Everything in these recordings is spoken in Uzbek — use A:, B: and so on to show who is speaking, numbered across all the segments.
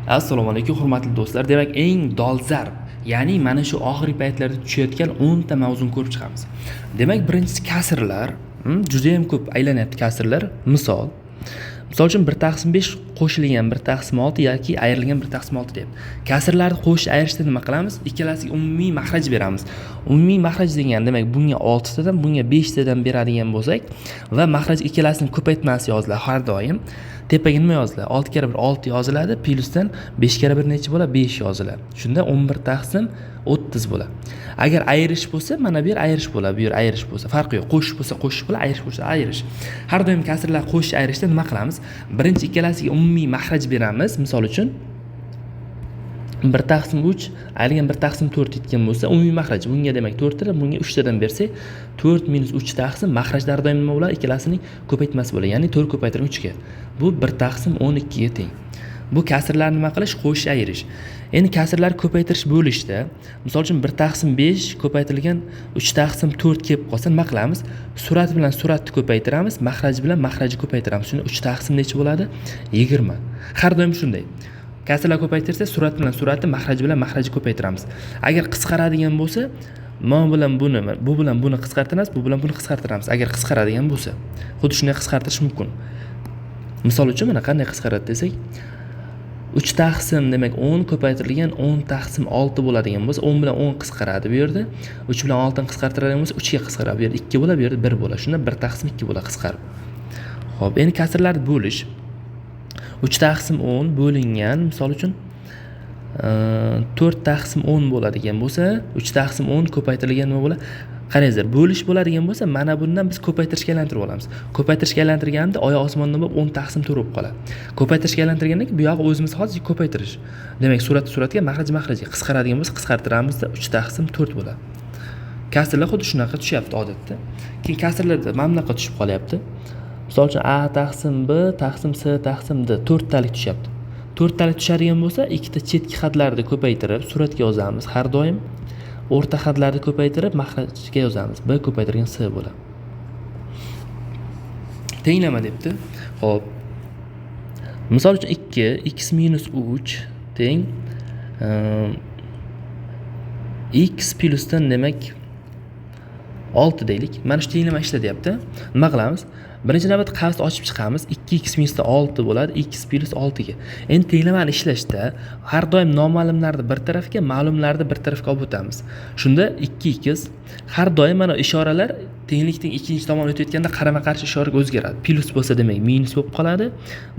A: Assalomu alaykum hurmatli do'stlar. Demak, eng dolzarb, ya'ni mana shu oxirgi paytlarda tushayotgan 10 ta mavzuni ko'rib chiqamiz. Demak, birinchisi kasrlar. Juda ham ko'p aylanyapti kasrlar. Misol uchun 1/5 qo'shilgan 1/6 yoki ayrilgan 1/6 deyapti. Kasrlarni qo'shib ayirishda nima qilamiz? Ikkalasiga umumiy mahraj beramiz. Umumiy mahraj degan demak bunga 6 tadan, bunga 5 tadan beradigan bo'lsak va mahraj ikkalasini ko'paytmasi yoziladi har doim. Tepaga nima yoziladi? 6 kere 1 6 yoziladi, plyusdan 5 kere 1 necha bo'ladi? 5 yoziladi. Shunda 11/30 bo'ladi. Agar ayirish bo'lsa, mana bu yer ayirish bo'ladi, bu yer ayirish bo'lsa, farqi yo'q. Qo'shish bo'lsa qo'shish bo'ladi, ayirish bo'lsa ayirish. Har doim kasrlar qo'shish ayirishda nima qilamiz? Birinchi ikkalasiga umumiy mahraj beramiz. Misol uchun 1/3 ayrilgan 1/4 yetgan bo'lsa, umumiy mahraj bunga demak 4 tadan, bunga 3 tadan bersak, 4 - 3 taqsim mahrajlar doim nima bo'ladi? Ikkalasining ko'paytmasi bo'ladi. Ya'ni 4 ko'paytirib 3 ga. Bu 1/12 ga teng. Bu kasrlarni nima qilish? Qo'shish ayirish. Endi kasrlar ko'paytirish bo'lishda, misol uchun 1/5 ko'paytirilgan 3/4 kelib qolsa nima qilamiz? Surat bilan suratni ko'paytiramiz, mahraj bilan mahrajni ko'paytiramiz. Shunda 3/5 necha bo'ladi? 20. Har doim shunday. Kasrlar ko'paytirsa, surat bilan suratni, mahraj bilan mahrajni ko'paytiramiz. Agar qisqaradigan bo'lsa, mana bilan buni, bu bilan buni qisqartiramiz, bu bilan buni qisqartiramiz. Agar qisqaradigan bo'lsa, xuddi shunday qisqartirish mumkin. Misol uchun mana qanday qisqaradi desak, 3/10 demak 10 ko'paytirilgan 10/6 bo'ladigan bo'lsa, 10 bilan 10 qisqaradi bu yerda. 3 bilan 6 ni qisqartiradigan bo'lsa, 3 ga qisqaradi. Bu yerda 2 bo'ladi, bu yerda 1 bo'ladi. Shunda 1/2 bo'ladi qisqarib. Xo'p, endi kasrlarni bo'lish 3/10 bo'lingan, misol uchun 4/10 bo'ladigan bo'lsa, 3/10 ko'paytirilgan nima bo'ladi? Qarangizlar, bo'lish bo'ladigan bo'lsa, mana bundan biz ko'paytirishga aylantirib olamiz. Ko'paytirishga aylantirganda oyoq osmondan bo'lib 10/10 bo'lib qoladi. Ko'paytirishga aylantirganda bu yog'i o'zimiz hozir ko'paytirish. Demak, suratga, mahrajga qisqaradigan bo'lsa, qisqartiramizda 3/4 bo'ladi. Kasrlar xuddi shunaqa tushyapti odatda. Keyin kasrlarda mana bunaqa tushib qolyapti. Misol uchun A/B/S/D 4 talik tushyapti. 4 talik tushadigan bo'lsa, ikkita chetki xatlarni ko'paytirib suratga yozamiz har doim. O'rta xatlarni ko'paytirib mahrajga yozamiz. B ko'paytirgan S bo'ladi. Tenglama debdi. Xo'p. Misol uchun 2 x - 3 teng x plyusdan demak 6 deylik. Mana shu tenglama ishlatyapti. Nima qilamiz? Birinchi navbatda qavsni ochib chiqamiz. 2x - 6 bo'ladi, x + 6 ga. Endi tenglamani ishlashda har doim noma'lumlarni bir tarafga, ma'lumlarni bir tarafga olib o'tamiz. Shunda 2x har doim mana ishoralar tenglikning ikkinchi tomoni o'tayotganda qarama-qarshi ishoraga o'zgaradi. Plus bo'lsa demak minus bo'lib qoladi.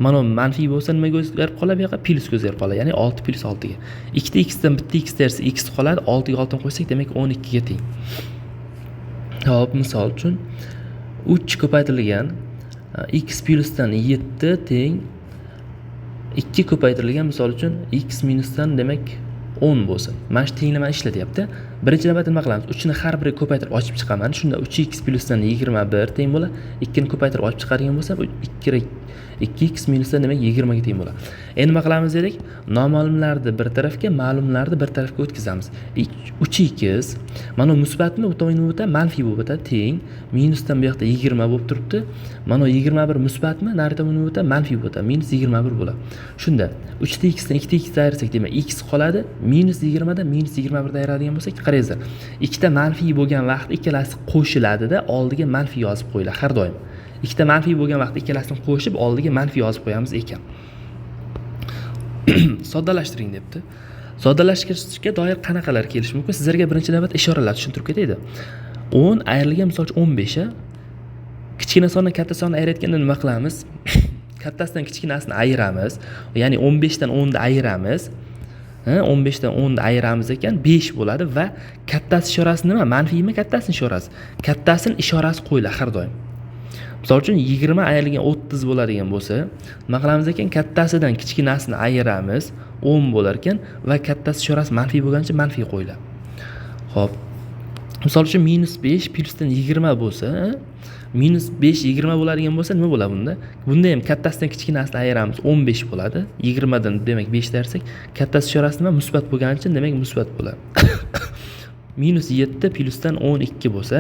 A: Mana manfiy bo'lsa nimaga o'zgarib qoladi? Bu yoqqa plusga o'zgarib qoladi. Ya'ni 6 + 6 ga. 2 ta x dan bitta x tersa x qoladi. 6 ga 6 qo'ysak demak 12 ga teng. Hop, misol uchun 3 ko'paytirilgan x plyusdan 7 teng 2 ko'paytirilgan misol uchun x minusdan demak 10 bo'lsin. Mana shu tenglamani ishlatyapti. Birinchi navbatda nima qilamiz? 3 ni har biriga ko'paytirib ochib chiqaman. Shunda 3x plyusdan 21 teng bo'ladi. 2 ni ko'paytirib ochib chiqargan bo'lsa, 2x minusdan demak 20 ga teng bo'ladi. Endi nima qilamiz dedik? Noma'lumlarni bir tarafga, ma'lumlarni bir tarafga o'tkazamiz. 3x mana musbatmi, bu tomon nima manfiy bo'lib o'tadi, teng minusdan bu yoqda 20 bo'lib turibdi. Mana 21 musbatmi, nari tomon nima manfiy bo'lib o'tadi, minus 21 bo'ladi. Shunda 3 ta x dan 2 ta x ayirsak demak x qoladi, minus 20 dan minus 21 dan ayiradigan bo'lsak, qarangizlar. Ikkita manfiy bo'lgan vaqt ikkalasi qo'shiladi-da, oldiga manfiy yozib qo'yiladi har doim. Ikkita manfiy bo'lgan vaqt ikkalasini qo'shib oldiga manfiy yozib qo'yamiz ekan. Soddalashtiring debdi. Soddalashtirishga doir qanaqalar kelishi mumkin? Sizlarga birinchi navbatda ishoralar tushuntirib ketaydi. 10 ayrilgan misol uchun 15 a. Kichkina sondan katta sonni ayirayotganda nima qilamiz? Kattasidan kichkinasini ayiramiz. Ya'ni 15 dan 10 ni ayiramiz. 15 dan 10 ni ayiramiz ekan 5 bo'ladi va kattasi ishorasi nima? Manfiymi, kattasini ishorasi? Kattasini ishorasi qo'yiladi har doim. Misol uchun 20 ayrilgan 30 bo'ladigan bo'lsa, nima qilamiz ekan? Kattasidan kichkinasini ayiramiz, 10 bo'lar ekan va kattasi ishorasi manfiy bo'lgancha manfiy qo'yiladi. Xo'p. Misol uchun -5 plyusdan 20 bo'lsa, -5 20 bo'ladigan bo'lsa nima bo'ladi bunda? Bunda ham kattasidan kichkinasini ayiramiz, 15 bo'ladi. 20 dan demak 5 dersak, kattasi ishorasi nima? Musbat bo'lgani uchun demak musbat bo'ladi. minus 7 plyusdan 12 bo'lsa,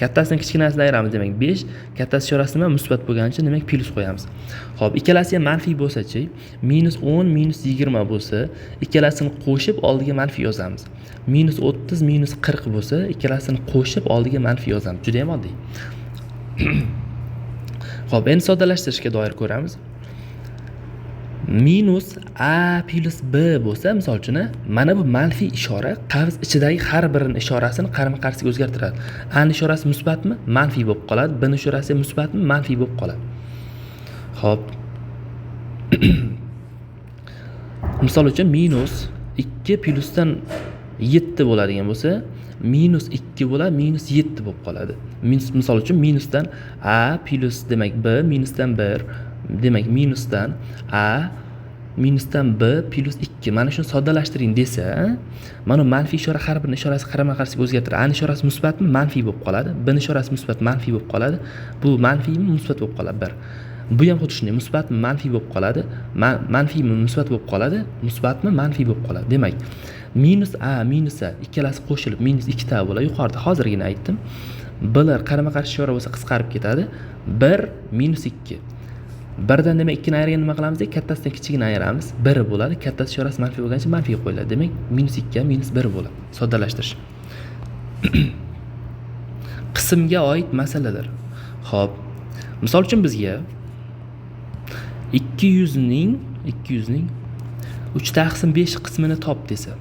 A: kattasidan kichkinasini ayiramiz, demak 5, kattasi ishorasi nima? Musbat bo'lgani uchun demak plyus qo'yamiz. Xo'p, ikkalasi ham manfiy bo'lsa-chi, minus 10, minus 20 bo'lsa, ikkalasini qo'shib oldiga manfiy yozamiz. Minus 30, minus 40 bo'lsa, ikkalasini qo'shib oldiga manfiy yozamiz. Juda ham oddiy. Xo'p, endi soddalashtirishga doir ko'ramiz. Minus a plus b bo'lsa, misol uchun, mana bu manfiy ishora qavs ichidagi har birining ishorasini qarama-qarshisiga o'zgartiradi. A ning ishorasi musbatmi? Manfiy bo'lib qoladi. B ning ishorasi musbatmi? Manfiy bo'lib qoladi. Xo'p. Misol uchun minus 2 plyusdan 7 bo'ladigan bo'lsa, minus 2 bo'ladi, minus 7 bo'lib qoladi. Misol uchun minusdan a plus demak b, minusdan 1, demak minusdan a minusdan b plus 2. Mana shuni soddalashtiring desa, mana manfiy ishora har bir ishorasi qarama-qarshisiga o'zgartiradi. A ning ishorasi musbatmi? Manfiy bo'lib qoladi. B ning ishorasi musbat, manfiy bo'lib qoladi. Bu manfiymi? Musbat bo'lib qoladi 1. Bu ham xuddi shunday, musbatmi? Manfiy bo'lib qoladi. Manfiymi? Musbat bo'lib qoladi. Musbatmi? Manfiy bo'lib qoladi. Demak, minus a minus a ikkalasi qo'shilib minus 2 ta bo'ladi. Yuqorida hozirgina aytdim. Blar qarama-qarshi ishora bo'lsa qisqarib ketadi. 1 minus 2. 1dan demak 2 ni ayirgan nima qilamiz? Kattasidan kichigini ayiramiz. 1 bo'ladi. Kattasi ishorasi manfiy bo'lgani uchun manfiy qo'yiladi. Demak, minus 2 minus 1 bo'ladi. Soddalashtirish. Qismga oid masalalar. Xo'p. Misol uchun bizga 200 ning 3/5 qismini top desa.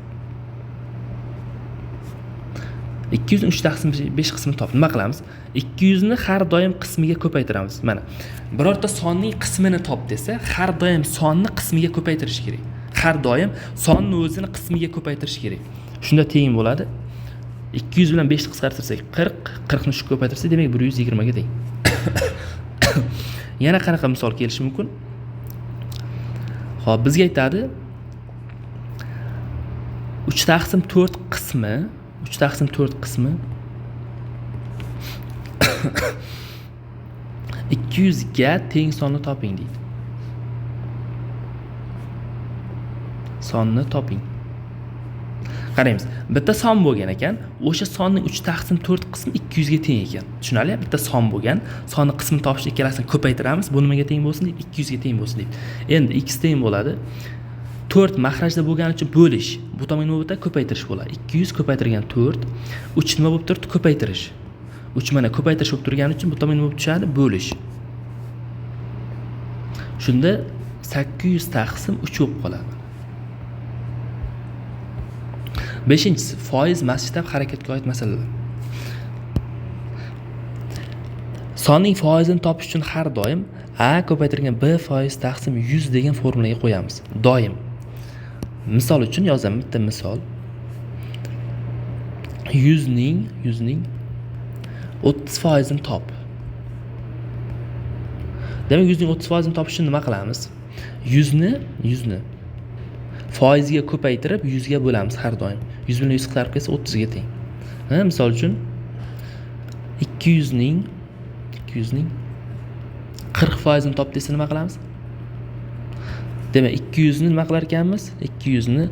A: 200 ning 3/5 qismini top. Nima qilamiz? 200 ni har doim qismiga ko'paytiramiz. Mana birorta sonning qismini top desa, har doim sonni qismiga ko'paytirish kerak. Har doim sonni o'zini qismiga ko'paytirish kerak. Shunda teng bo'ladi. 200 bilan 5 ni qisqartirsak 40, 40 ni shu ko'paytirsak, demak 120 ga teng. Yana qanaqa misol kelishi mumkin? Xo'p, bizga aytadi 3/4 qismi 3/4 qismi 200 ga teng sonni toping deydi. Sonni toping. Qaraymiz. Bitta son bo'lgan ekan, o'sha sonning 3/4 qismi 200 ga teng ekan. Tushunarli? Bitta son bo'lgan, sonni qismini topishni ikkalasini ko'paytiramiz. Bu nimaga teng bo'lsin deb 200 ga teng bo'lsin deb. Endi x teng bo'ladi 4 mahrajda bo'lgani uchun bo'lish. Bu tomon nima bo'ladi? Ko'paytirish bo'ladi. 200 ko'paytirgan 4, 3 nima bo'lib turibdi? Ko'paytirish. 3 mana ko'paytirish bo'lib turgani uchun bu tomon nima bo'lib tushadi? Bo'lish. Shunda 800 taqsim 3 bo'lib qoladi. 5-inchisi foiz masshtab harakatga oid masalalar. Sonning foizini topish uchun har doim a ko'paytirgan b foiz taqsim 100 degan formulaga qo'yamiz. Doim. Misol uchun yozaman bitta misol. 100 ning 30 foizini top. Demak 100 ning 30 foizini topish uchun nima qilamiz? 100 ni foizga ko'paytirib 100 ga bo'lamiz har doim. 100 bilan 100 qisqarib ketsa 30 ga teng. Misol uchun 200 ning 40 foizini top desa nima qilamiz? Demak 200 ni nima qilar ekanmiz? 200 ni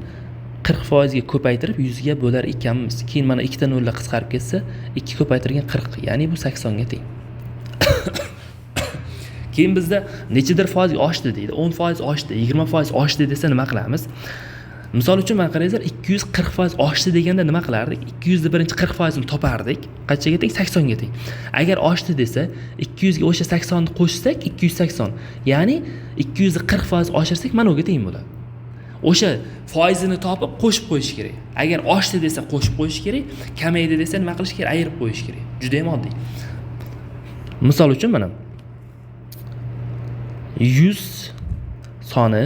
A: 40 foizga ko'paytirib 100 ga bo'lar ekanmiz. Keyin mana 2 ta nollar qisqarib ketsa 2 ko'paytirgan 40, ya'ni bu 80 ga teng. Keyin bizda nechadir foiz oshdi deydi. 10% oshdi, 20% oshdi desa nima qilamiz? Misol uchun mana qarangizlar, 240% oshdi deganda nima qilardik? 200 ni birinchi 40% ni topardik. Qanchaga teng? 80 ga teng. Agar oshdi desa, 200 ga o'sha 80 ni qo'shsak 280. Ya'ni 200 ni 40% oshirsak mana unga teng bo'ladi. O'sha foizini topib qo'shib qo'yish kerak. Agar oshdi desa qo'shib qo'yish kerak, kamaydi desa nima qilish kerak? Ayirib qo'yish kerak. Juda ham oddiy. Misol uchun mana 100 soni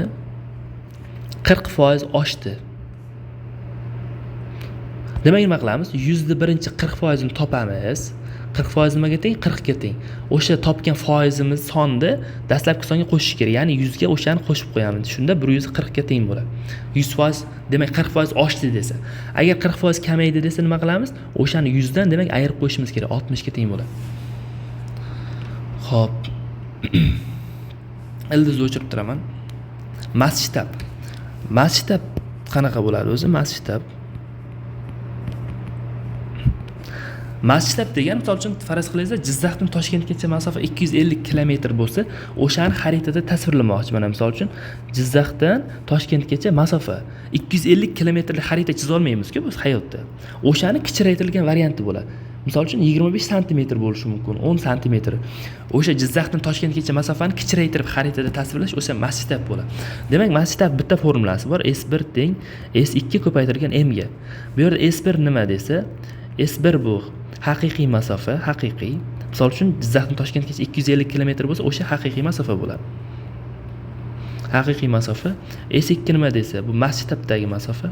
A: 40% oshdi. Demak nima qilamiz? 100 ni birinchi 40% ni topamiz. 40% nimaga teng? 40 ga teng. O'sha topgan foizimiz sonni dastlabki songa qo'shish kerak. Ya'ni 100 ga o'shani qo'shib qo'yamiz. Shunda 140 ga teng bo'ladi. 100% demak 40% oshdi desa. Agar 40% kamaydi desa nima qilamiz? O'shani 100 dan demak ayirib qo'yishimiz kerak. 60 ga teng bo'ladi. Xo'p. Ildizni o'chirib turaman. Masshtab qanaqa bo'ladi o'zi? Masshtab Masshtab degan, misol uchun faraz qilingizlar, Jizzaxdan Toshkentgacha masofa 250 kilometr bo'lsa, o'shani xaritada tasvirlamoqchiman. Misol uchun Jizzaxdan Toshkentgacha masofa 250 kilometrlik xarita chiza olmaymiz-ku biz hayotda. O'shani kichraytirilgan varianti bo'ladi. Misol uchun 25 sm bo'lishi mumkin, 10 sm. O'sha Jizzaxdan Toshkentgacha masofani kichraytirib xaritada tasvirlash o'sha masshtab bo'ladi. Demak, masshtab bitta formulasi bor. S1 teng S2 ko'paytirilgan m ga. Bu yerda S1 nima desa, S1 bu haqiqiy masofa, haqiqiy. Misol uchun Jizzaxdan Toshkentgacha 250 kilometr bo'lsa, o'sha haqiqiy masofa bo'ladi. Haqiqiy masofa. S2 nima desa, bu masshtabdagi masofa.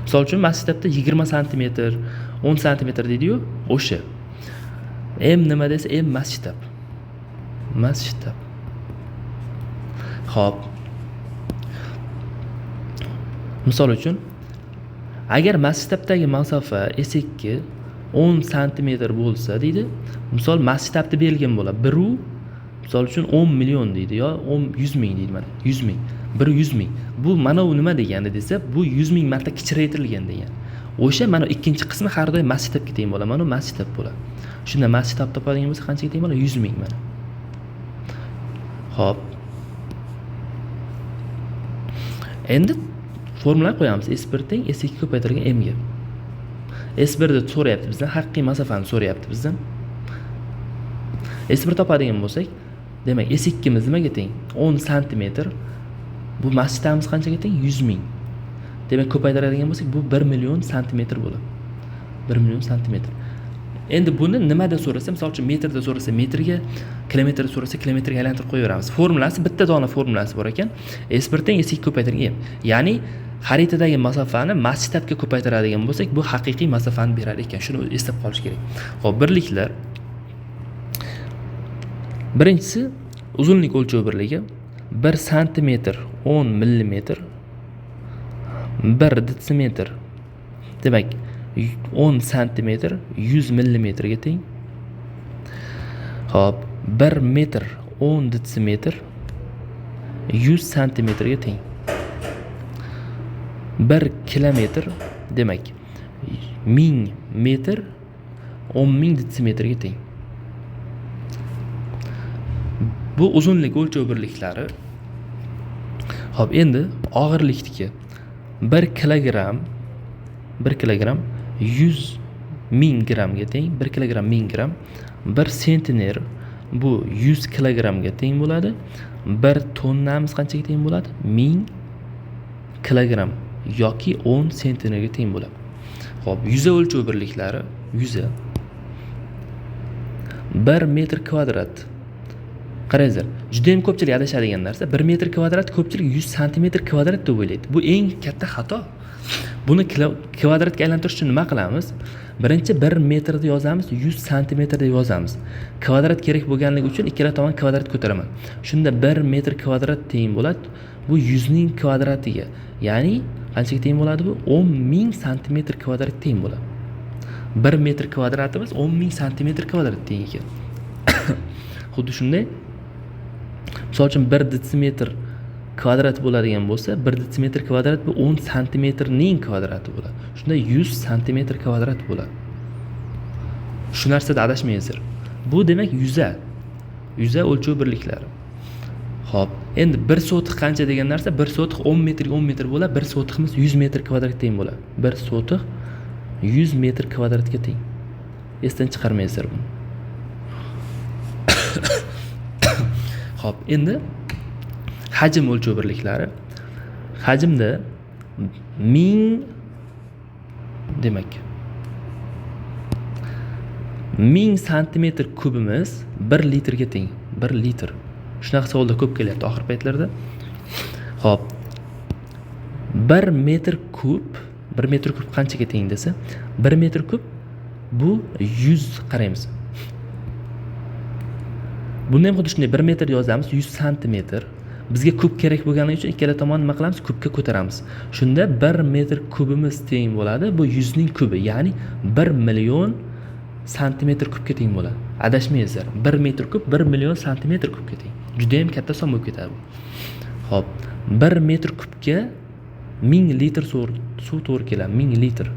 A: Misol uchun masshtabda 20 sm, 10 sm deydi-yu, o'sha. M nima desa, M masshtab. Masshtab. Xo'p. Misol uchun agar masshtabdagi masofa S2 10 sm bo'lsa deydi, misol masshtabni belgim bo'ladi. 1 misol uchun 10 million deydi yo 100 ming deydi mana. 100 ming. 100 ming. Bu mana u nima degani desa, bu 100 ming marta kichraytirilgan degan. O'sha mana ikkinchi qismi har doim masshtabga teng bo'ladi. Mana masshtab bo'ladi. Shunda masshtab topadigan bo'lsa qanchaga teng bo'ladi? 100 ming mana. Xo'p. Endi formula qo'yamiz. S1 teng S2 ko'paytirilgan m ga. S1 ni so'rayapti bizdan, haqiqiy masofani so'rayapti bizdan. S1 topadigan bo'lsak, demak S2 miz nimaga teng? 10 sm. Bu masshtabimiz qanchaga teng? 100 ming. Demak, ko'paytiradigan bo'lsak, bu 1 million santimetr bo'ladi. 1 million santimetr. Endi buni nimada so'rasa, misol uchun metrda so'rasa metrga, kilometrda so'rasa kilometrga aylantirib qo'yaveramiz. Formulasi bitta dona formulasi bor ekan. S1 teng S2 ko'paytirilgan m. Ya'ni xaritadagi masofani masshtabga ko'paytiradigan bo'lsak, bu haqiqiy masofani berar ekan. Shuni eslab qolish kerak. Xo'p, birliklar. Birinchisi uzunlik o'lchov birligi 1 sm 10 mm 1 detsimetr. Demak, 10 sm 100 mm ga teng. Xo'p, 1 metr 10 detsimetr 100 cm ga teng. 1 kilometr demak 1000 metr 10.000 detsimetr ga teng. Bu uzunlik o'lchov birliklari. Xo'p, endi og'irlikniki 1 kilogramm 100 ming grammga teng. 1 kilogramm 1000 gramm. 1 sentner bu 100 kilogrammga teng bo'ladi. 1 tonnamiz qanchaga teng bo'ladi? 1000 kilogramm yoki 10 sentnerga teng bo'ladi. Xo'p, yuza o'lchov birliklari, yuza 1 metr kvadrat. Qarangizlar, juda ham ko'pchilik adashadigan narsa, 1 metr kvadrat ko'pchilik 100 santimetr kvadrat deb o'ylaydi. Bu eng katta xato. Buni kvadratga aylantirish uchun nima qilamiz? Birinchi 1 metrni yozamiz, 100 santimetrda yozamiz. Kvadrat kerak bo'lganligi uchun ikkala tomon kvadrat ko'taraman. Shunda 1 metr kvadrat teng bo'ladi. Bu 100 ning kvadratiga. Ya'ni qanchaga teng bo'ladi bu? 10.000 santimetr kvadrat teng bo'ladi. 1 metr kvadratimiz 10.000 santimetr kvadrat teng ekan. Xuddi shunday. Misol uchun 1 detsimetr kvadrat bo'ladigan bo'lsa, 1 detsimetr kvadrat bu 10 santimetrning kvadrati bo'ladi. Shunda 100 santimetr kvadrat bo'ladi. Shu narsada adashmaysizlar. Bu demak yuza. Yuza o'lchov birliklari. Xo'p, endi 1 sotix qancha degan narsa? 1 sotix 10 metrga 10 metr bo'ladi. 1 sotiximiz 100 metr kvadratga teng bo'ladi. 1 sotix 100 metr kvadratga teng. Esdan chiqarmaysizlar buni. Xo'p, endi hajm o'lchov birliklari. Hajmda 1000 demak 1000 santimetr kubimiz 1 litrga teng. 1 litr. Shunaqa savollar ko'p kelyapti oxir paytlarda. Xo'p. 1 metr kub qanchaga teng desa, 1 metr kub bu 100 qaraymiz. Buni ham xuddi shunday 1 metr yozamiz, 100 santimetr. Bizga kub kerak bo'lganligi uchun ikkala tomonni nima qilamiz? Kubga ko'taramiz. Shunda 1 metr kubimiz teng bo'ladi. Bu 100 ning kubi, ya'ni 1 million santimetr kubga teng bo'ladi. Adashmaysizlar. 1 metr kub 1 million santimetr kubga teng. Juda ham katta son bo'lib ketadi bu. Xo'p, 1 metr kubga 1000 litr suv to'g'ri keladi. 1000 litr.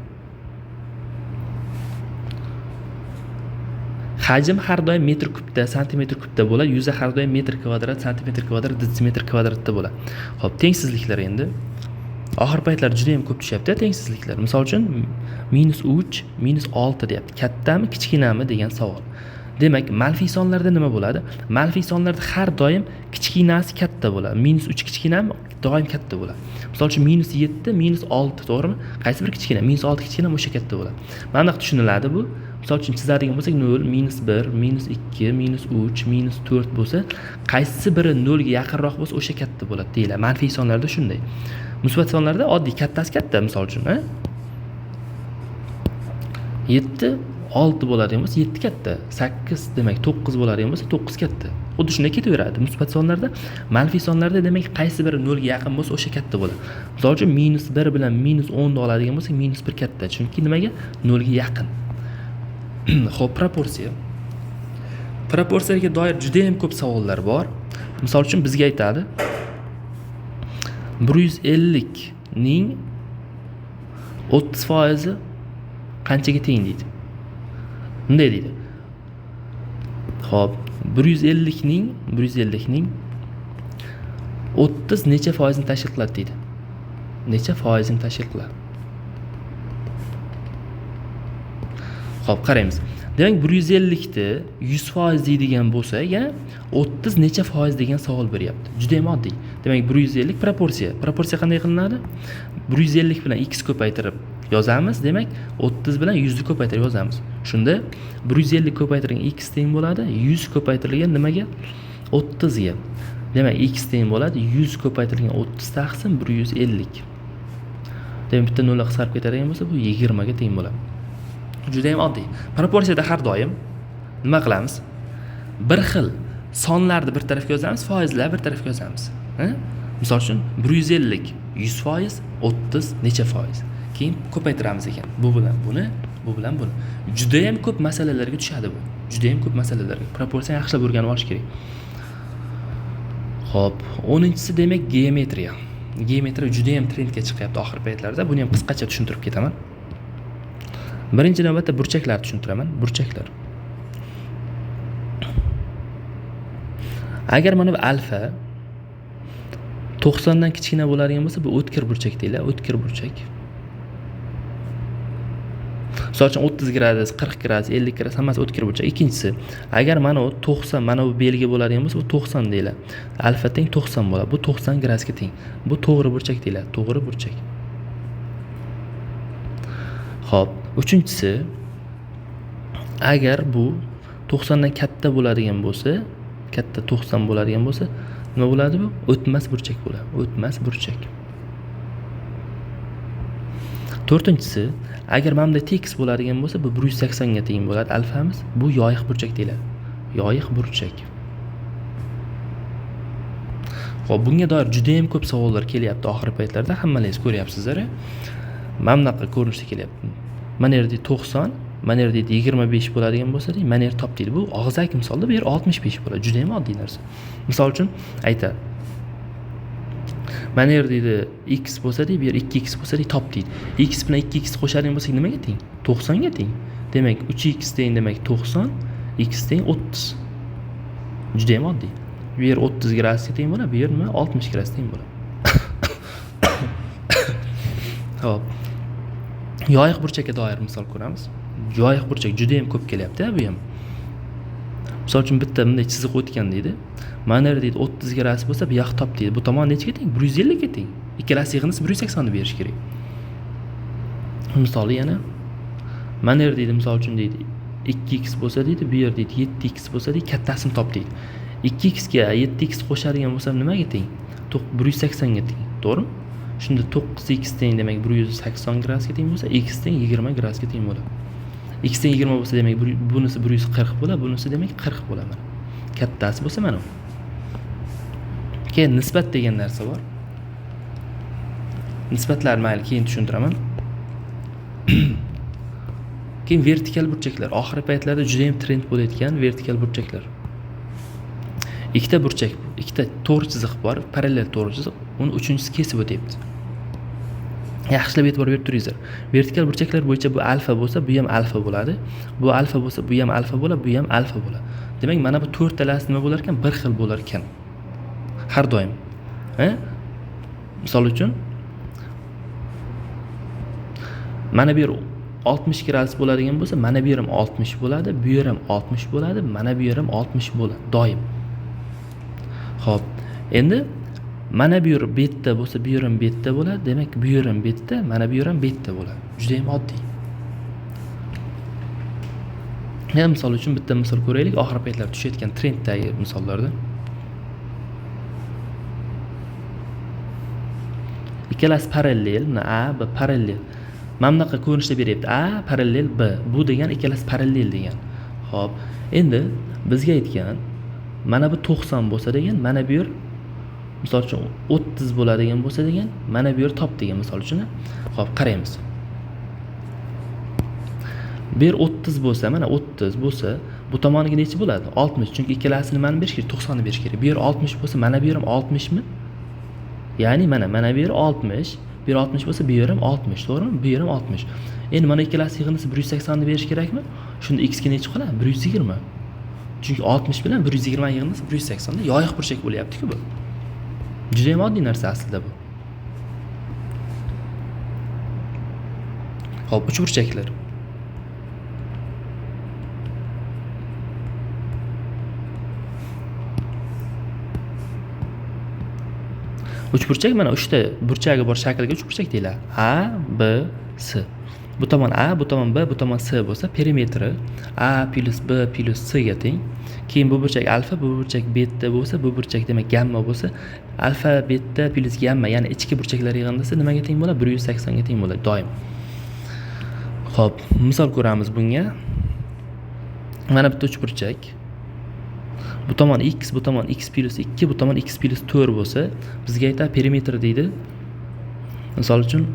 A: hajm har doim metr kubda, santimetr kubda bo'ladi. Yuza har doim metr kvadrat, santimetr kvadrat, detsimetr kvadratda bo'ladi. Xo'p, tengsizliklar endi. Oxir paytlar juda ham ko'p tushyapti tengsizliklar. Misol uchun -3, -6 deyapti. Kattami, kichkinami degan savol. Demak, manfiy sonlarda nima bo'ladi? Manfiy sonlarda har doim kichkinasi katta bo'ladi. -3 kichkinami doim katta bo'ladi. Misol uchun -7, -6, to'g'rimi? Qaysi bir kichkina? -6 kichkina o'sha katta bo'ladi. Mana bunaqa tushuniladi bu. Misol uchun chizadigan bo'lsak 0, -1, -2, -3, -4 bo'lsa, qaysi biri 0 ga yaqinroq bo'lsa o'sha katta bo'ladi deyiladi. Manfiy sonlarda shunday. Musbat sonlarda oddiy kattasi katta, misol uchun, 7 6 bo'ladigan bo'lsa 7 katta, 8 demak 9 bo'ladigan bo'lsa 9 katta. Xuddi shunday ketaveradi. Musbat sonlarda, manfiy sonlarda demak qaysi biri 0 ga yaqin bo'lsa o'sha katta bo'ladi. Misol uchun -1 bilan -10 ni oladigan bo'lsak -1 katta, chunki nimaga? 0 ga yaqin. Xo'p, proporsiya. Proporsiyaga doir juda ham ko'p savollar bor. Misol uchun bizga aytadi 150 ning 30% qanchaga teng deydi. Bunday deydi. Xo'p, 150 ning 30 necha foizini tashkil qiladi deydi. Necha foizini tashkil qiladi? Xo'p, qaraymiz. Demak, 150 ni 100% deydigan bo'lsa, yana 30 necha foiz degan savol beryapti. Juda ham oddiy. Demak, 150 proporsiya. Proporsiya qanday qilinadi? 150 bilan x ko'paytirib yozamiz. Demak, 30 bilan 100 ni ko'paytirib yozamiz. Shunda 150 ko'paytirilgan x teng bo'ladi. 100 ko'paytirilgan nimaga? 30 ga. Demak, x teng bo'ladi 100 ko'paytirilgan 30 taqsim 150. Demak, bitta nol qisqarib ketadigan bo'lsa, bu 20 ga teng bo'ladi. Juda ham oddiy. Proporsiyada har doim nima qilamiz? Bir xil sonlarni bir tarafga yozamiz, foizlar bir tarafga yozamiz. Misol uchun 150 100%, 30 necha foiz. Keyin ko'paytiramiz ekan. Bu bilan buni, bu bilan buni. Juda ham ko'p masalalarga tushadi bu. Juda ham ko'p masalalarga. Proporsiyani yaxshilab o'rganib olish kerak. Xo'p, 10-inchisi demak geometriya. Geometriya juda ham trendga chiqyapti oxir paytlarda. Buni ham qisqacha tushuntirib ketaman. Birinchi navbatda burchaklarni tushuntiraman. Burchaklar. Agar mana bu alfa 90 dan kichkina bo'ladigan bo'lsa, bu o'tkir burchak deyiladi. O'tkir burchak. Misol uchun 30 gradus, 40 gradus, 50 gradus hammasi o'tkir burchak. Ikkinchisi, agar mana bu 90, mana bu belgi bo'ladigan bo'lsa, bu 90 deyiladi. Alfa teng 90 bo'ladi. Bu 90 gradusga teng. Bu to'g'ri burchak deyiladi. To'g'ri burchak. Xo'p, uchinchisi, agar bu 90 dan katta bo'ladigan bo'lsa, katta 90 bo'ladigan bo'lsa, nima bo'ladi bu? O'tmas burchak bo'ladi. O'tmas burchak. To'rtinchisi, agar mana bunday tekis bo'ladigan bo'lsa, bu 180 ga teng bo'ladi. Alfamiz bu yoyiq burchak deyiladi. Yoyiq burchak. Xo'p, bunga doir juda ham ko'p savollar kelyapti oxirgi paytlarda. Hammalaringiz ko'ryapsizlar. Mana bunaqa ko'rinishda kelyapti. Mana yerda 90, mana yerda 25 bo'ladigan bo'lsa, mana yer top deydi. Bu og'zaki misolda bu yer 65 bo'ladi. Juda ham oddiy narsa. Misol uchun aytadi. Mana yer deydi x bo'lsa, bu yer 2x bo'lsa, top deydi. X bilan 2x qo'shadigan bo'lsak nimaga teng? 90 ga teng. Demak, 3x teng demak 90, x teng 30. Juda ham oddiy. Bu yer 30 gradusga teng bo'ladi, bu yer nima? 60 gradusga teng bo'ladi. Xo'p. Yoyiq burchakka doir misol ko'ramiz. Yoyiq burchak juda ham ko'p kelyapti, bu ham. Misol uchun bitta bunday chiziq o'tgan deydi. Mana yer deydi 30 gradus bo'lsa, bu yoq top deydi. Bu tomon nechaga teng? 150 ga teng. Ikkalasi yig'indisi 180 ni berish kerak. Misoli yana mana yer deydi, misol uchun deydi 2x bo'lsa deydi, bu yer deydi 7x bo'lsa deydi, kattasini top deydi. 2x ga 7x qo'shadigan bo'lsam nimaga teng? 180 ga teng. To'g'rimi? Shunda 9x teng demak 180 gradusga teng bo'lsa, x teng 20 gradusga teng bo'ladi. X teng 20 bo'lsa demak bunisi 140 bo'ladi, bunisi demak 40 bo'ladi mana. Kattasi bo'lsa mana bu. Keyin nisbat degan narsa bor. Nisbatlarni mayli keyin tushuntiraman. Keyin vertikal burchaklar. Oxirgi paytlarda juda ham trend bo'layotgan vertikal burchaklar. Ikkita burchak, ikkita to'g'ri chiziq bor, parallel to'g'ri chiziq. Uni uchinchisi kesib o'tyapti. yaxshilab e'tibor berib turingizlar. Vertikal burchaklar bo'yicha bu alfa bo'lsa, bu ham alfa bo'ladi. Bu alfa bo'lsa, bu ham alfa bo'ladi, bu ham alfa bo'ladi. Demak, mana bu to'rtalasi nima bo'lar ekan? Bir xil bo'lar ekan. Har doim. Misol uchun mana bu yer 60 gradus bo'ladigan bo'lsa, mana bu yer ham 60 bo'ladi, bu yer ham 60 bo'ladi, mana bu yer ham 60 bo'ladi doim. Xo'p, endi mana bu yer betda bo'lsa, bu yer ham betda bo'ladi. Demak, bu yer ham betda, mana bu yer ham betda bo'ladi. Juda ham oddiy. Men misol uchun bitta misol ko'raylik, oxirgi paytlarda tushayotgan trenddagi misollarda. Ikkalasi parallel, A, B parallel. Mana bunaqa ko'rinishda beryapti. A parallel B. Bu degan ikkalasi parallel degan. Xo'p, endi bizga aytgan mana bu 90 bo'lsa degan, mana bu yer misol uchun 30 bo'ladigan bo'lsa degan, mana bu yer top degan misol uchun. Xo'p, qaraymiz. Bu yer 30 bo'lsa, mana 30 bo'lsa, bu tomoniga necha bo'ladi? 60. Chunki ikkalasini nimani berish kerak? 90 ni berish kerak. Bu yer 60 bo'lsa, mana bu yer ham 60 mi? Ya'ni mana bu yer 60, bu yer 60 bo'lsa, bu yer ham 60, to'g'rimi? Bu yer ham 60. Endi mana ikkalasi yig'indisi 180 ni berish kerakmi? Shunda x ga necha qoladi? 120. Chunki 60 bilan 120 yig'indisi 180 da yoyiq burchak bo'lyapti-ku bu. Juda ham oddiy narsa aslida bu. Xo'p, uch burchaklar. Uch burchak mana 3 ta burchagi bor shaklga uch burchak deyiladi. A, B, S. Bu tomon A, bu tomon B, bu tomon S bo'lsa, perimetri A plus B plus C ga teng. Keyin bu burchak alfa, bu burchak beta bo'lsa, bu burchak demak gamma bo'lsa, alfa, beta plus gamma, ya'ni ichki burchaklar yig'indisi nimaga teng bo'ladi? 180 ga teng bo'ladi doim. Xo'p, misol ko'ramiz bunga. Mana bitta uch burchak. Bu tomon x, bu tomon x plus 2, bu tomon x plus 4 bo'lsa, bizga aytadi perimetr deydi. Misol uchun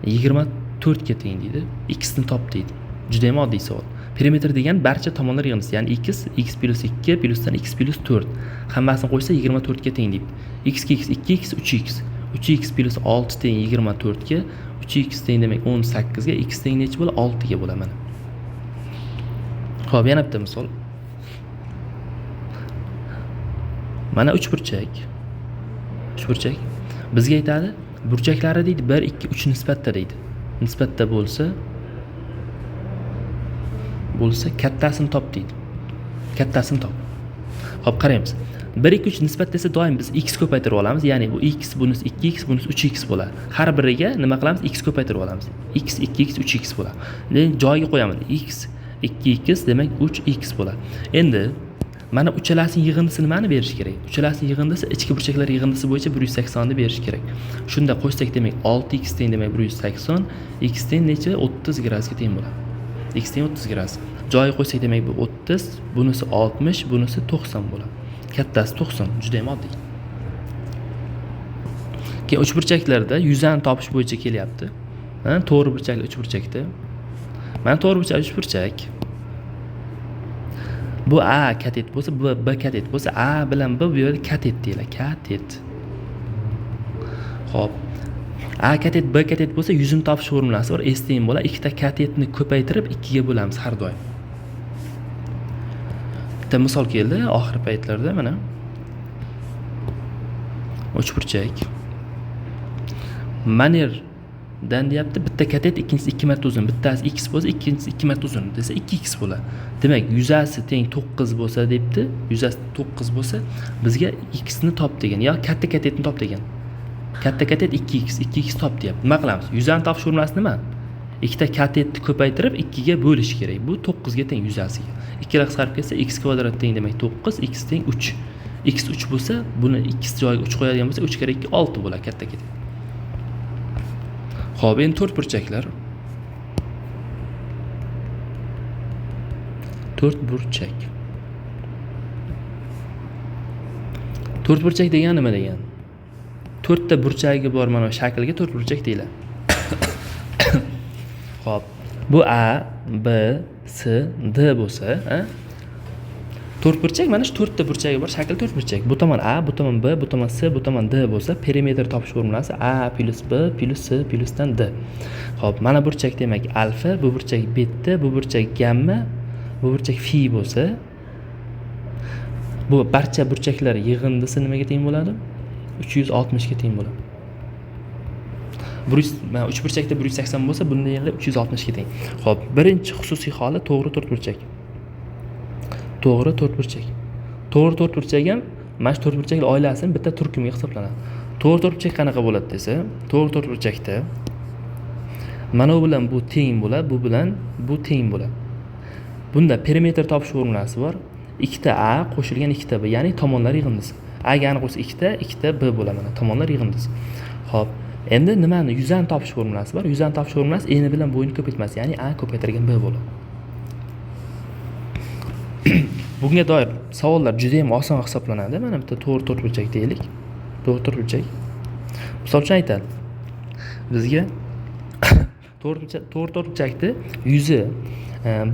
A: 24 ga teng deydi. X ni top deydi. Juda ham oddiy savol. Perimetr degan barcha tomonlar yig'indisi, ya'ni x plus 2 plusdan x plus 4. Hammasini qo'ysa 24 ga teng deydi. X ga x 2x 3x. 3x plus 6 teng 24 ga, 3x teng demak 18 ga, x teng necha bo'ladi? 6 ga bo'ladi mana. Xo'p, yana bitta misol. Mana 3 burchak. 3 burchak. Bizga aytadi, burchaklari deydi 1, 2, 3 nisbatda deydi. Nisbatda bo'lsa kattasini top deydi. Kattasini top. Xo'p, qaraymiz. 1, 2, 3 nisbat desa doim biz x ko'paytirib olamiz. Ya'ni bu x, bunisi 2x, bunisi 3x bo'ladi. Har biriga nima qilamiz? X ko'paytirib olamiz. X, 2x, 3x bo'ladi. Lekin joyiga qo'yamiz. X, 2x demak 3x bo'ladi. Endi mana uchalasining yig'indisi nimani berish kerak? Uchalasining yig'indisi ichki burchaklar yig'indisi bo'yicha 180 ni berish kerak. Shunda qo'shsak demak 6x teng demak 180, x teng necha? 30 gradusga teng bo'ladi. X teng 30 gradus. Joyiga qo'ysak demak bu 30, bunisi 60, bunisi 90 bo'ladi. Kattasi 90, juda ham oddiy. Keyin uch burchaklarda yuzani topish bo'yicha kelyapti. To'g'ri burchakli uch burchakda. Mana to'g'ri burchak uch burchak. Bu A katet bo'lsa, bu B katet bo'lsa, A bilan B bu yerda katet deyiladi. Katet. Xo'p. A katet B katet bo'lsa, yuzini topish formulasi bor. S teng bo'ladi. Ikkita katetni ko'paytirib 2 ga bo'lamiz har doim. Bitta misol keldi oxirgi paytlarda mana. Uch burchak. Manerdan deyapti, bitta katet, ikkinchisi 2 marta uzun. Bittasi x bo'lsa, ikkinchisi 2 marta uzun desa 2x bo'ladi. Demak, yuzasi teng 9 bo'lsa debdi. Yuzasi 9 bo'lsa, bizga x ni top degan. Yo katta katetni top degan. Katta katet 2x, 2x top deyapti. Nima qilamiz? Yuzani topish formulasi nima? Ikkita katetni ko'paytirib 2 ga bo'lish kerak. Bu 9 ga teng yuzasiga. Ikkilar qisqarib ketsa x kvadrat teng demak 9, x teng 3. X 3 bo'lsa, buni x joyiga 3 qo'yadigan bo'lsa, 3 kere 2 6 bo'ladi katta katet. Xo'p, endi to'rt burchaklar. To'rt burchak. To'rt burchak degani nima degani? To'rtta burchagi bor mana shaklga to'rt burchak deyiladi. Xo'p, bu A, B, C, D bo'lsa, to'rtburchak mana shu to'rtta burchagi bor shakl to'rtburchak. Bu tomon A, bu tomon B, bu tomon C, bu tomon D bo'lsa, perimetr topish formulasi A plus B plus C plusdan D. Xo'p, mana burchak demak alfa, bu burchak beta, bu burchak gamma, bu burchak fi bo'lsa, bu barcha burchaklar yig'indisi nimaga teng bo'ladi? 360 ga teng bo'ladi. 3 burchakda 180 bo'lsa, bunda yana 360 ga teng. Xo'p, birinchi xususiy holi to'g'ri to'rtburchak. To'g'ri to'rtburchak. To'g'ri to'rtburchak ham mana shu to'rtburchaklar oilasining bitta turkumiga hisoblanadi. To'g'ri to'rtburchak qanaqa bo'ladi desa, to'g'ri to'rtburchakda mana bu bilan bu teng bo'ladi, bu bilan bu teng bo'ladi. Bunda perimetr topish formulasi bor. 2ta A qo'shilgan 2ta B, ya'ni tomonlar yig'indisi. A ga aniq bo'lsa 2ta, 2ta B bo'ladi mana, tomonlar yig'indisi. Xo'p, endi nimani? Yuzani topish formulasi bor. Yuzani topish formulasi eni bilan bo'yni ko'paytmasi, ya'ni A ko'paytirilgan B bo'ladi. Bunga doir savollar juda ham oson hisoblanadi. Mana bitta to'g'ri to'rtburchak deylik. To'g'ri to'rtburchak. Misol uchun aytadi. Bizga to'g'ri to'rtburchakni yuzi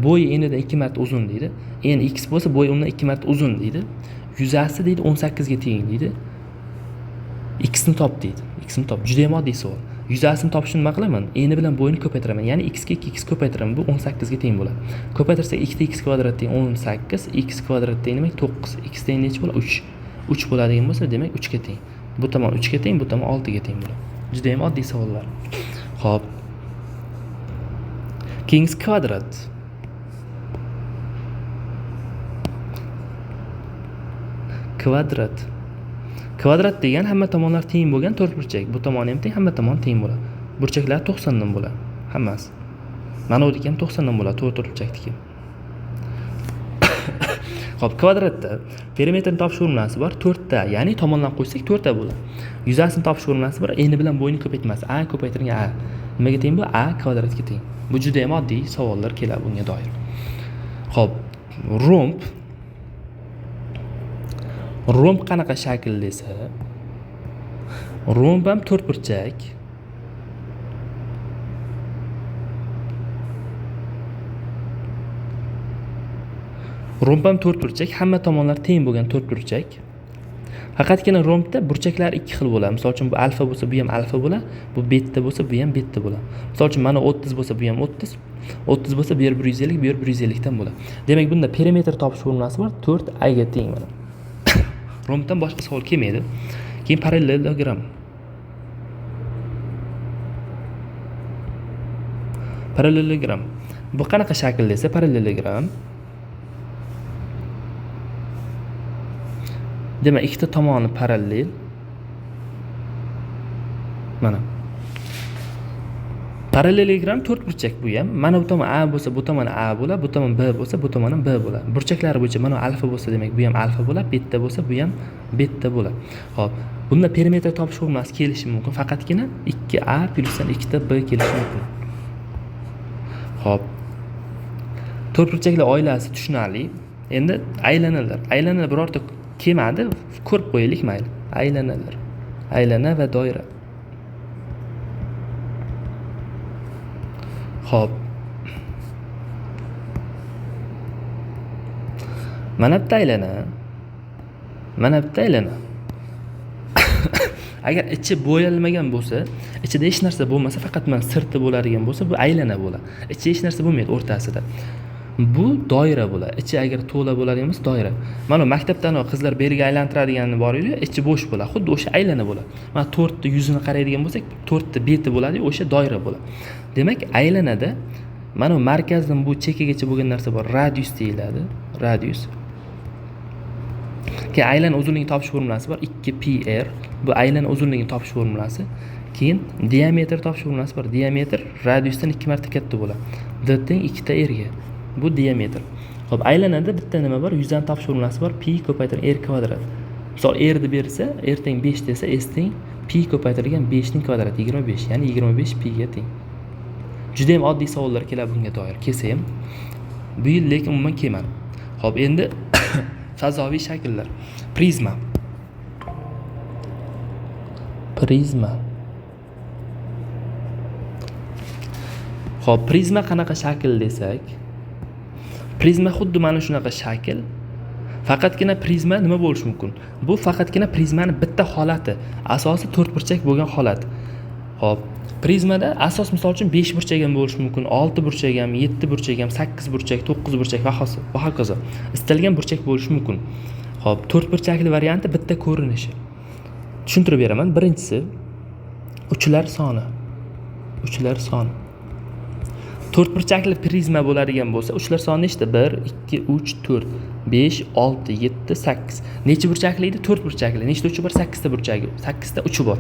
A: bo'yi enidan 2 marta uzun deydi. En x bo'lsa bo'yi undan 2 marta uzun deydi. Yuzasi deydi 18 ga teng deydi. X ni top deydi. X ni top. Juda ham oddiy savol. Yuzasini topishni nima qilaman? Eni bilan bo'yini ko'paytiraman. Ya'ni x ga 2x ko'paytiraman. Bu 18 ga teng bo'ladi. Ko'paytirsak 2x kvadrat teng 18, x kvadrat teng demak 9. X teng necha bo'ladi? 3. 3 bo'ladigan bo'lsa, demak 3 ga teng. Bu tomon 3 ga teng, bu tomon 6 ga teng bo'ladi. Juda ham oddiy savollar. Xo'p. Kings kvadrat. Kvadrat. Kvadrat degan hamma tomonlar teng bo'lgan to'rtburchak. Bu tomoni ham teng, hamma tomon teng bo'ladi. Burchaklar 90 dan bo'ladi. Hammasi. Mana bu ham 90 dan bo'ladi to'rtburchakniki. Xo'p, kvadratda perimetrni topish formulasi bor. 4ta, ya'ni tomondan qo'ysak 4ta bo'ladi. Yuzasini topish formulasi bor. Eni bilan bo'yni ko'paytmasi. A ko'paytirilgan A. Nimaga teng bu? A kvadratga teng. Bu juda ham oddiy savollar keladi bunga doir. Xo'p, romb. Romb qanaqa shakl desa, romb ham to'rtburchak. Romb ham to'rtburchak, hamma tomonlar teng bo'lgan to'rtburchak. Faqatgina rombda burchaklar ikki xil bo'ladi. Misol uchun bu alfa bo'lsa, bu ham alfa bo'ladi. Bu beta bo'lsa, bu ham beta bo'ladi. Misol uchun mana 30 bo'lsa, bu ham 30. 30 bo'lsa, bu yer 150, bu yer 150 dan bo'ladi. Demak, bunda perimetr topish formulasi bor. 4a ga teng mana. Rombdan boshqa savol kelmaydi. Keyin parallelogram. Parallelogram. Bu qanaqa shakl desa, parallelogram. Demak, ikkita tomoni parallel. Mana. Parallelogram to'rtburchak bu ham. Mana bu tomon A bo'lsa, bu tomon A bo'ladi, bu tomon B bo'lsa, bu tomon ham B bo'ladi. Burchaklari bo'yicha mana alfa bo'lsa, demak bu ham alfa bo'ladi, beta bo'lsa, bu ham beta bo'ladi. Xo'p, bunda perimetr topish formulasi kelishi mumkin. Faqatgina 2A plusdan 2ta B kelishi mumkin. Xo'p. To'rtburchaklar oilasi tushunarli. Endi aylanalar. Aylanalar birorta kelmadi, ko'rib qo'yaylik mayli. Aylanalar. Aylana va doira. Xo'p. Mana bitta aylana. Mana bitta aylana. Agar ichi bo'yalmagan bo'lsa, ichida hech narsa bo'lmasa, faqat mana sirti bo'ladigan bo'lsa, bu aylana bo'ladi. Ichida hech narsa bo'lmaydi o'rtasida. Bu doira bo'ladi. Ichi agar to'la bo'ladigan bo'lsa, doira. Mana maktabdan qizlar beriga aylantiradiganini bor edi, ichi bo'sh bo'ladi. Xuddi o'sha aylana bo'ladi. Mana 4 ta yuzini qaraydigan bo'lsak, 4 ta beti bo'ladi, o'sha doira bo'ladi. Demak, aylanada mana markazdan bu chekkagacha bo'lgan narsa bor, radius deyiladi. Radius. Keyin aylana uzunligini topish formulasi bor, 2πr. Bu aylana uzunligini topish formulasi. Keyin diametr topish formulasi bor. Diametr radiusdan 2 marta katta bo'ladi. D teng 2 ta r ga. Bu diametr. Xo'p, aylanada bitta nima bor? Yuzdan topish formulasi bor. Pi ko'paytirilgan r kvadrat. Misol r ni bersa, r teng 5 desa, s teng pi ko'paytirilgan 5 ning kvadrati 25, ya'ni 25 pi ga teng. Juda ham oddiy savollar keladi bunga doir. Kelsa ham bu yil lekin umuman kelmadi. Xo'p, endi fazoviy shakllar. Prizma. Prizma. Xo'p, prizma qanaqa shakl desak, prizma xuddi mana shunaqa shakl. Faqatgina prizma nima bo'lishi mumkin? Bu faqatgina prizmaning bitta holati, asosi to'rtburchak bo'lgan holat. Xo'p, prizmada asos misol uchun 5 burchak ham bo'lishi mumkin, 6 burchak ham, 7 burchak ham, 8 burchak, 9 burchak va hokazo. Istalgan burchak bo'lishi mumkin. Xo'p, to'rtburchakli varianti bitta ko'rinishi. Tushuntirib beraman. Birinchisi uchlar soni. Uchlar soni. To'rtburchakli prizma bo'ladigan bo'lsa, uchlar soni nechta? 1, 2, 3, 4, 5, 6, 7, 8. Necha burchakli edi? To'rtburchakli. Nechta uchi bor? 8 ta burchagi. 8 ta uchi bor.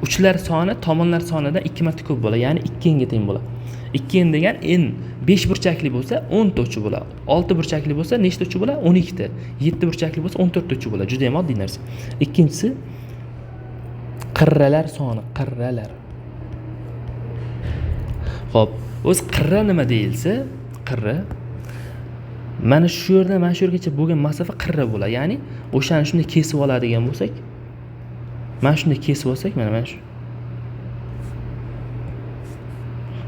A: Uchlar soni tomonlar sonidan 2 marta ko'p bo'ladi, ya'ni 2 ga teng bo'ladi. 2 degan n 5 burchakli bo'lsa 10 ta uchi bo'ladi. 6 burchakli bo'lsa nechta uchi bo'ladi? 12 ta. 7 burchakli bo'lsa 14 ta uchi bo'ladi. Juda ham oddiy narsa. Ikkinchisi qirralar soni, qirralar. Xo'p, o'z qirra nima deyilsa, qirra mana shu yerdan mana shu yergacha bo'lgan masofa qirra bo'ladi. Ya'ni o'shani shunday kesib oladigan bo'lsak, mana shunday kesib olsak, mana shu.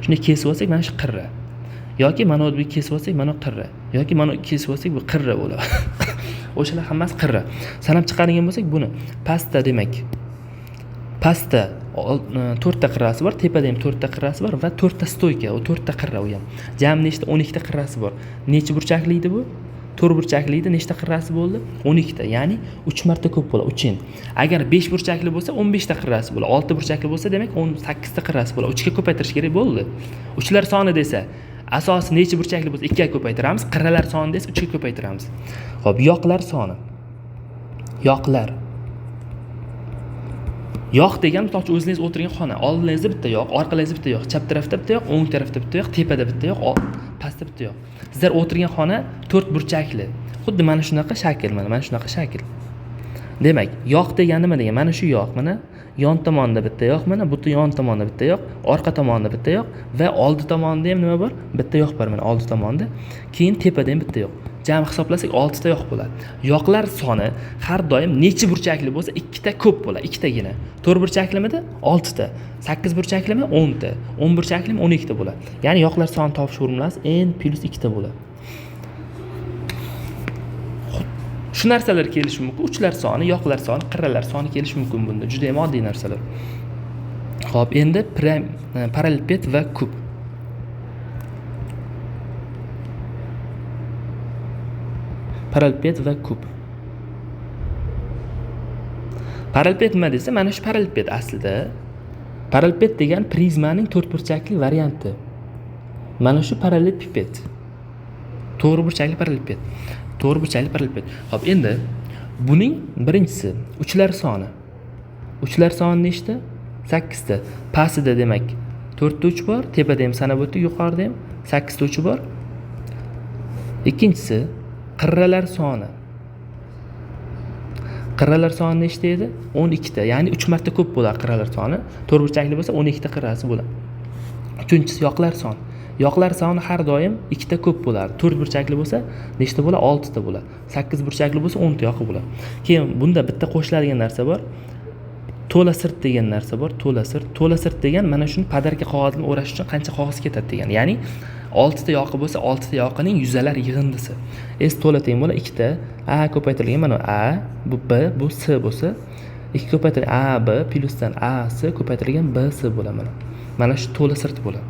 A: Shunday kesib olsak, mana shu qirra. Yoki mana bu kesib olsak, mana qirra. Yoki mana kesib olsak, bu qirra bo'ladi. O'shalar hammasi qirra. Sanab chiqadigan bo'lsak, buni pastda demak. Pastda 4 ta qirrasi bor, tepada ham 4 ta qirrasi bor va 4 ta stoyka, o 4 ta qirra u ham. Jami nechta? 12 ta qirrasi bor. Necha burchakli edi bu? 4 burchakli edi. Nechta qirrasi bo'ldi? 12 ta. Ya'ni 3 marta ko'p bo'ladi, 3n. Agar 5 burchakli bo'lsa 15 ta qirrasi bo'ladi. 6 burchakli bo'lsa demak 18 ta qirrasi bo'ladi. 3 ga ko'paytirish kerak bo'ldi. Uchlar soni desa, asosi necha burchakli bo'lsa 2 ga ko'paytiramiz, qirralar soni desa 3 ga ko'paytiramiz. Xo'p, yoqlar soni. Yoqlar. Yoq degan misol uchun o'zingiz o'tirgan xona, oldingizda bitta yoq, orqangizda bitta yoq, chap tarafda bitta yoq, o'ng tarafda bitta yoq, tepada bitta yoq, pastda bitta yoq. Sizlar o'tirgan xona 4 burchakli. Xuddi mana shunaqa shakl, mana shunaqa shakl. Demak, yoq degani nima degan? Mana shu yoq, mana yon tomonda bitta yoq, mana bu yon tomonda bitta yoq, orqa tomonda bitta yoq va oldi tomonda ham nima bor? Bitta yoq bor, mana oldi tomonda. Keyin tepada ham bitta yoq. Jami hisoblasak 6 ta yoq bo'ladi. Yoqlar soni har doim necha burchakli bo'lsa 2 ta ko'p bo'ladi, 2 tagina. 4 burchaklimida 6 ta, 8 burchaklimi 10 ta, 10 burchaklimi 12 ta bo'ladi. Ya'ni yoqlar soni topish formulasi n plus 2 ta bo'ladi. Shu narsalar kelishi mumkin. Uchlar soni, yoqlar soni, qirralar soni kelishi mumkin bunda. Juda ham oddiy narsalar. Xo'p, endi parallelped va kub. Parallelped va kub. Parallelped nima desa, mana shu parallelped aslida. Parallelped degan prizmaning to'rtburchakli varianti. Mana shu parallelpiped. To'g'riburchakli parallelped. To'g'riburchakli parallelped. Xo'p, endi buning birinchisi uchlar soni. Uchlar soni nechta? 8 ta. Pastida demak 4 ta uch bor, tepada ham sanab o'tdik, yuqorida ham 8 ta uchi bor. Ikkinchisi qirralar soni. Qirralar soni nechta edi? 12 ta. Ya'ni 3 marta ko'p bo'ladi qirralar soni. To'rtburchakli bo'lsa 12 ta qirrasi bo'ladi. Uchinchisi yoqlar soni. Yoqlar soni har doim 2 ta ko'p bo'ladi. 4 burchakli bo'lsa nechta bo'ladi? 6 ta bo'ladi. 8 burchakli bo'lsa 10 ta yoqi bo'ladi. Keyin bunda bitta qo'shiladigan narsa bor. To'la sirt degan narsa bor. To'la sirt. To'la sirt degan mana shuni padarka qog'ozini o'rash uchun qancha qog'oz ketadi degan. Ya'ni 6 ta yoqi bo'lsa 6 ta yoqining yuzalar yig'indisi. S to'la teng bo'ladi 2 ta. A ko'paytirilgan mana A, bu B, bu S bo'lsa 2 ko'paytirilgan A, B plyusdan A, S ko'paytirilgan B, S bo'ladi mana. Mana shu to'la sirt bo'ladi.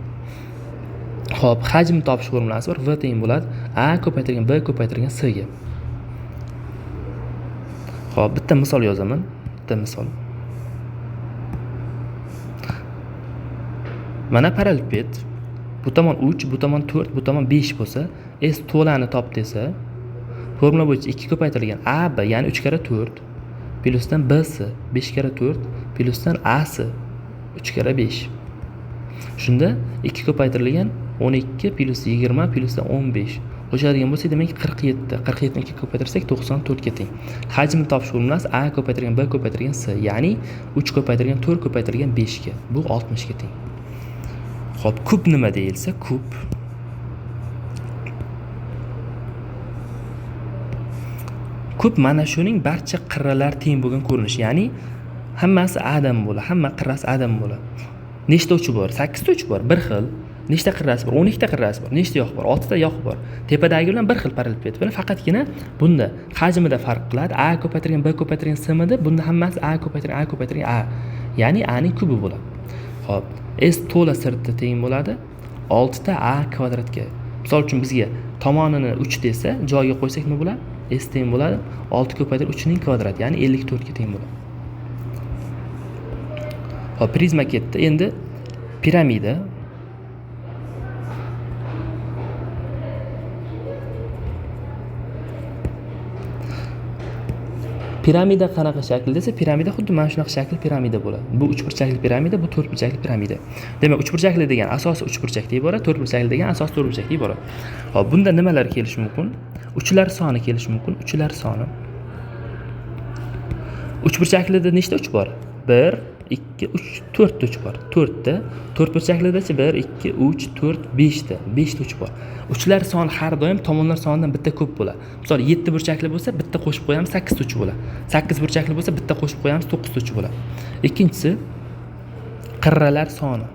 A: Xo'p, hajm topish formulasi bor. V teng bo'ladi A ko'paytirilgan B ko'paytirilgan S ga. Xo'p, bitta misol yozaman. Bitta misol. Mana parallelped. Bu tomon 3, bu tomon 4, bu tomon 5 bo'lsa, S to'lani top desa, formula bo'yicha 2 ko'paytirilgan A, B, ya'ni 3 kara 4 plyusdan B, S, 5 kara 4 plyusdan A, S, 3 kara 5. Shunda 2 ko'paytirilgan 12 plus 20 plyusdan 15. Qo'shadigan bo'lsa, demak 47. 47 ni 2 ko'paytirsak 94 ga teng. Hajmni topish formulasi A ko'paytirilgan B ko'paytirilgan S, ya'ni 3 ko'paytirilgan 4 ko'paytirilgan 5 ga. Bu 60 ga teng. Xo'p, kub nima deyilsa, kub kub mana shuning barcha qirralar teng bo'lgan ko'rinish. Ya'ni hammasi A dan bo'ladi, hamma qirrasi A dan bo'ladi. Nechta uchi bor? 8 ta uchi bor. Bir xil. nechta qirrasi bor? 12 ta qirrasi bor. Nechta yoq bor? 6 ta yoq bor. Tepadagi bilan bir xil parallelped bilan faqatgina bunda hajmida farq qiladi. A ko'paytirilgan B ko'paytirilgan S midi, bunda hammasi A ko'paytirilgan A. Ya'ni A ning kubi bo'ladi. Xo'p, S to'la sirtda teng bo'ladi 6 ta A kvadratga. Misol uchun bizga tomonini 3 desa, joyiga qo'ysak nima bo'ladi? S teng bo'ladi 6 ko'paytirib 3 ning kvadrati, ya'ni 54 ga teng bo'ladi. Hop, prizma ketdi. Endi piramida. Piramida qanaqa shakl desa, piramida xuddi mana shunaqa shakl piramida bo'ladi. Bu 3 burchakli piramida, bu 4 burchakli piramida. Demak, 3 burchakli degan asosi 3 burchakdan iborat, 4 burchakli degan asosi 4 burchakdan iborat. Hop, bunda nimalar kelishi mumkin? Uchlar soni kelishi mumkin. Uchlar soni. 3 burchaklida nechta uch bor? 1, 2, 3, 4 ta uch bor. 4 ta. 4 burchaklidachi 1, 2, 3, 4, 5 ta. 5 ta uch bor. Uchlar soni har doim tomonlar sonidan bitta ko'p bo'ladi. Misol 7 burchakli bo'lsa, bitta qo'shib qo'yamiz 8 ta uch bo'ladi. 8 burchakli bo'lsa, bitta qo'shib qo'yamiz 9 ta uch bo'ladi. Ikkinchisi qirralar soni.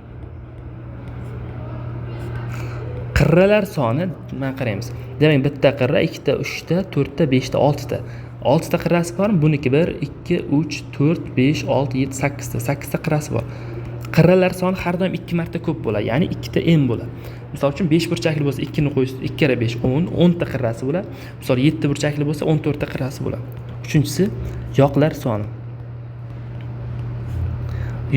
A: Qirralar soni mana qaraymiz. Demak, bitta qirra, 2 ta, 3 ta, 4 ta, 5 ta, 6 ta. 6 ta qirrasi bormi? Buniki 1, 2, 3, 4, 5, 6, 7, 8 ta. 8 ta qirrasi bor. Qirralar soni har doim 2 marta ko'p bo'ladi, ya'ni 2 ta n bo'ladi. Misol uchun 5 burchakli bo'lsa 2 ni qo'ysiz, 2 kere 5 10 ta qirrasi bo'ladi. Misol 7 burchakli bo'lsa 14 ta qirrasi bo'ladi. Uchinchisi yoqlar soni.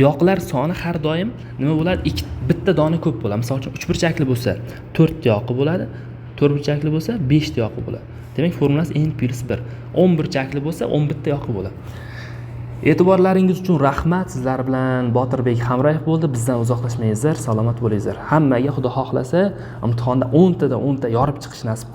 A: Yoqlar soni har doim nima bo'ladi? Bitta dona ko'p bo'ladi. Misol uchun 3 burchakli bo'lsa 4 ta yoqi bo'ladi, 4 burchakli bo'lsa 5 ta yoqi bo'ladi. Demak, formulasi n + 1. 10 burchakli bo'lsa 11 ta yoqi bo'ladi. E'tiborlaringiz uchun rahmat. Sizlar bilan Botirbek hamroh bo'ldi. Bizdan uzoqlashmaysizlar, salomat bo'lingizlar. Hammaga Xudo xohlasa imtihonda 10 tadan 10 ta yorib chiqish nasib